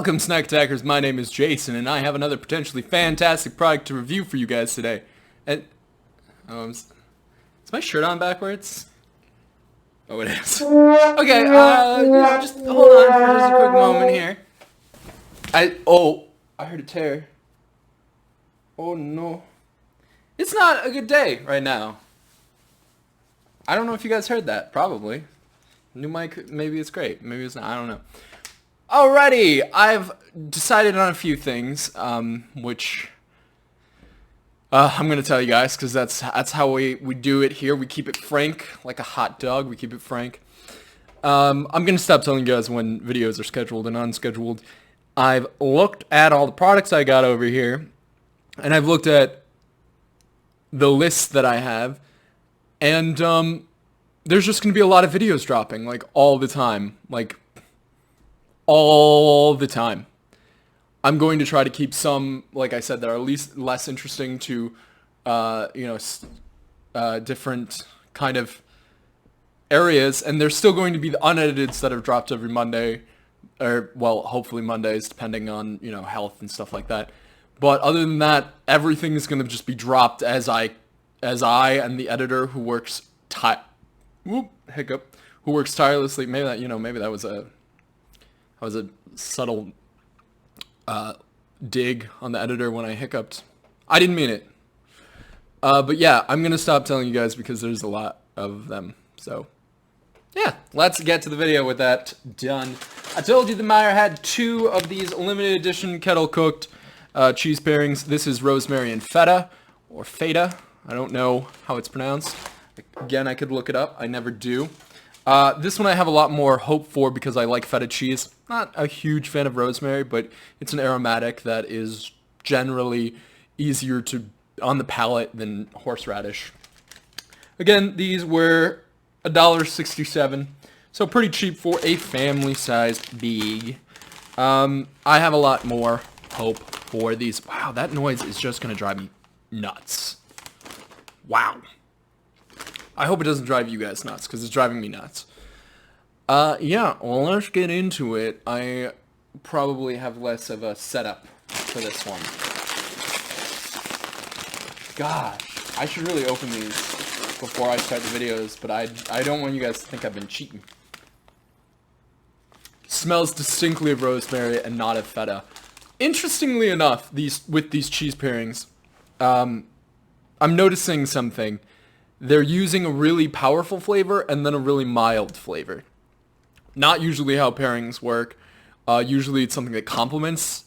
Welcome, Snack Attackers. My name is Jason, and I have another potentially fantastic product to review for you guys today. And is my shirt on backwards? Oh, it is. Okay, just hold on for just a quick moment here. I heard a tear. Oh no. It's not a good day right now. I don't know if you guys heard that. Probably. New mic, maybe it's great. Maybe it's not. I don't know. Alrighty, I've decided on a few things, which I'm gonna tell you guys, because that's how we do it here. We keep it frank, like a hot dog. We keep it frank. I'm gonna stop telling you guys when videos are scheduled and unscheduled. I've looked at all the products I got over here, and I've looked at the list that I have, and there's just gonna be a lot of videos dropping, like all the time, all the time. I'm going to try to keep some, like I said, that are less interesting to, different kind of areas, and there's still going to be the unediteds that have dropped every Monday, or well, hopefully Mondays, depending on health and stuff like that. But other than that, everything is going to just be dropped as I and the editor who works who works tirelessly. Maybe that was a subtle dig on the editor when I hiccuped. I didn't mean it. But yeah, I'm going to stop telling you guys because there's a lot of them. So yeah, let's get to the video with that done. I told you the Meijer had 2 of these limited edition kettle cooked cheese pairings. This is Rosemary and Feta, or Feta. I don't know how it's pronounced. Again, I could look it up. I never do. This one I have a lot more hope for because I like feta cheese. Not a huge fan of rosemary, but it's an aromatic that is generally easier on the palate than horseradish. Again, these were $1.67, so pretty cheap for a family-sized big. I have a lot more hope for these. Wow, that noise is just going to drive me nuts. Wow. I hope it doesn't drive you guys nuts, because it's driving me nuts. Yeah, well, let's get into it. I probably have less of a setup for this one. Gosh, I should really open these before I start the videos, but I don't want you guys to think I've been cheating. Smells distinctly of rosemary and not of feta. Interestingly enough, with these cheese pairings, I'm noticing something. They're using a really powerful flavor and then a really mild flavor. Not usually how pairings work. Usually it's something that complements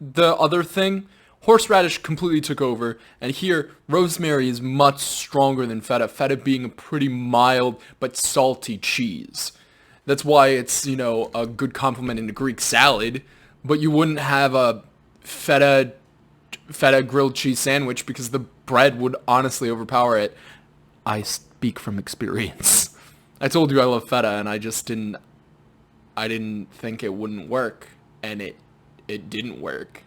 the other thing. Horseradish completely took over, and here rosemary is much stronger than feta. Feta being a pretty mild but salty cheese. That's why it's, a good complement in a Greek salad, but you wouldn't have a feta grilled cheese sandwich because the bread would honestly overpower it. I speak from experience. I told you I love feta, and I didn't think it wouldn't work, and it didn't work.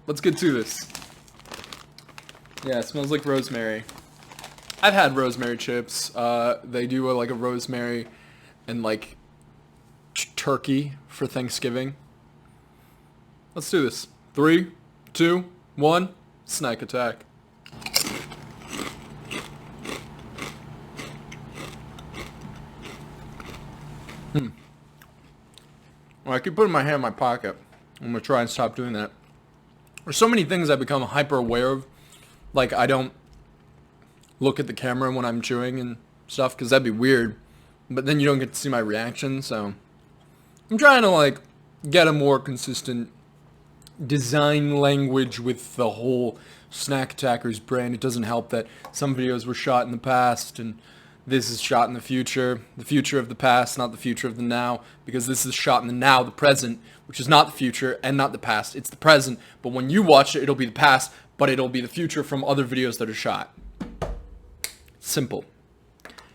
Let's get to this. Yeah, it smells like rosemary. I've had rosemary chips. They do a rosemary and turkey for Thanksgiving. Let's do this. 3, 2, 1, snack attack. Well, I keep putting my hand in my pocket. I'm going to try and stop doing that. There's so many things I've become hyper aware of. Like, I don't look at the camera when I'm chewing and stuff, because that'd be weird. But then you don't get to see my reaction, so I'm trying to, get a more consistent design language with the whole Snack Attackerz brand. It doesn't help that some videos were shot in the past, and this is shot in the future of the past, not the future of the now, because this is shot in the now, the present, which is not the future and not the past. It's the present, but when you watch it, it'll be the past, but it'll be the future from other videos that are shot. Simple.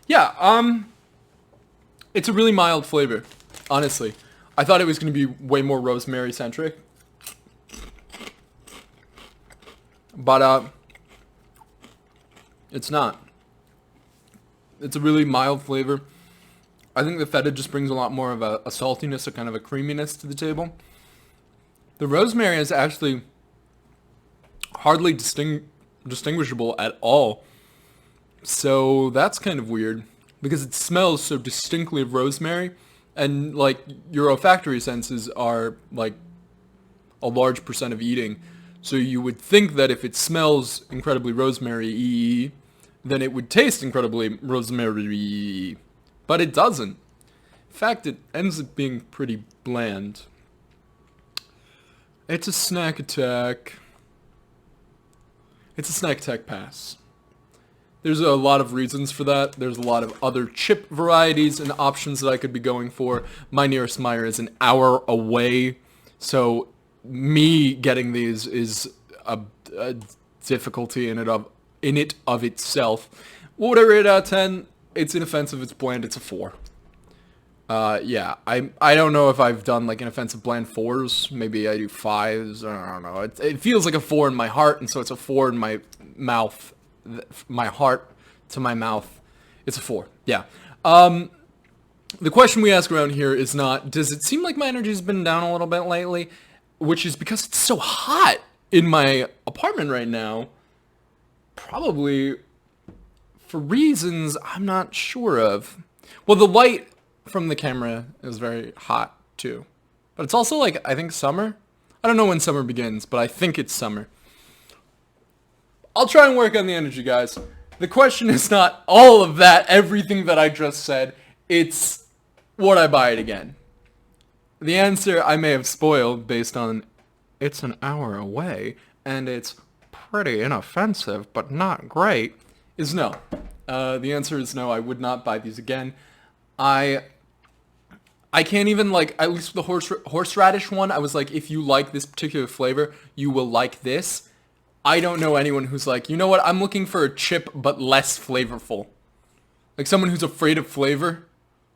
Yeah, it's a really mild flavor, honestly. I thought it was going to be way more rosemary-centric, but, it's not. It's a really mild flavor. I think the feta just brings a lot more of a saltiness, a kind of a creaminess to the table. The rosemary is actually hardly distinguishable at all. So that's kind of weird because it smells so distinctly of rosemary, and like your olfactory senses are like a large percent of eating. So you would think that if it smells incredibly rosemary-y, then it would taste incredibly rosemary-y. But it doesn't. In fact, it ends up being pretty bland. It's a snack attack. It's a snack attack pass. There's a lot of reasons for that. There's a lot of other chip varieties and options that I could be going for. My nearest Meijer is an hour away, so me getting these is a difficulty in it of itself. What would I rate out of 10? It's inoffensive, it's bland, it's a 4. Yeah, I don't know if I've done like inoffensive bland 4s. Maybe I do 5s. I don't know. It feels like a 4 in my heart, and so it's a 4 in my mouth. My heart to my mouth. It's a 4. Yeah. The question we ask around here is not, does it seem like my energy's been down a little bit lately? Which is because it's so hot in my apartment right now. Probably for reasons I'm not sure of. Well, the light from the camera is very hot too. But it's also like, I think summer? I don't know when summer begins, but I think it's summer. I'll try and work on the energy, guys. The question is not all of that, everything that I just said. It's, would I buy it again? The answer I may have spoiled based on it's an hour away and it's pretty inoffensive but not great is no. The answer is no, I would not buy these again. I can't even, like, at least with the horseradish one, I was like, if you like this particular flavor, you will like this. I don't know anyone who's like, you know what, I'm looking for a chip but less flavorful. Like someone who's afraid of flavor,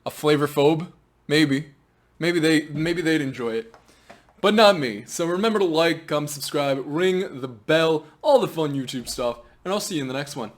a flavor phobe, maybe. Maybe they'd enjoy it. But not me. So remember to like, comment, subscribe, ring the bell, all the fun YouTube stuff, and I'll see you in the next one.